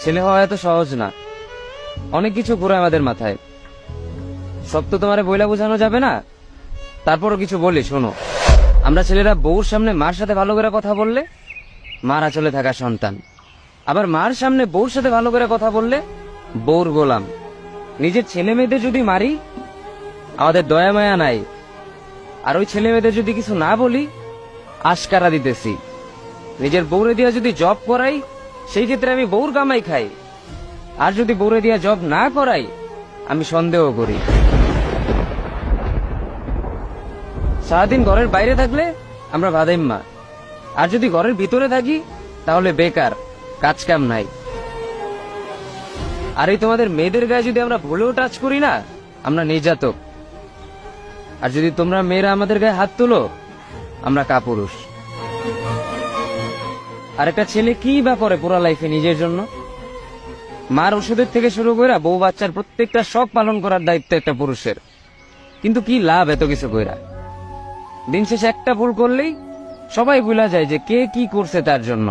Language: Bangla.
ছেলে হওয়া এত সহজ না, অনেক কিছু ঘুরে আমাদের মাথায়। সব তো তোমারে বইলা বোঝানো যাবে না, তারপরও কিছু বলি শোনো। আমরা ছেলেরা বউর সামনে মার সাথে ভালো করে কথা বললে মার আঁচলে থাকা সন্তান, আবার মার সামনে বউর সাথে ভালো করে কথা বললে বউর গোলাম। নিজের ছেলে মেয়েদের যদি মারি আমাদের দয়া মায়া নাই, আর ওই ছেলে মেয়েদের যদি কিছু না বলি আশকারা দিতেছি। নিজের বউরে দিয়া যদি জব করাই সেই ক্ষেত্রে আমি বউর কামাই খাই, আর যদি বউরে দিয়া জব না করাই আমি সন্দেহ করি। সারাদিন ঘরের বাইরে থাকলে আমরা ভাদাইম্মা, আর যদি ঘরের ভিতরে থাকি তাহলে বেকার, কাজ কাম নাই। আর এই তোমাদের মেয়েদের গায়ে যদি আমরা ভুলেও টাচ করি না আমরা নির্যাতক, আর যদি তোমরা মেয়েরা আমাদের গায়ে হাত তুলো আমরা কাপুরুষ। আর একটা ছেলে কি ব্যাপারে পুরো লাইফে নিজের জন্য মার ওষুধের থেকে শুরু করে বউ বাচ্চার প্রত্যেকটা শখ পালন করার দায়িত্ব একটা পুরুষের। কিন্তু কি লাভ এত কিছু কইরা? দিন শেষে একটা ভুল করলেই সবাই ভুলা যায় যে কে কি করছে তার জন্য।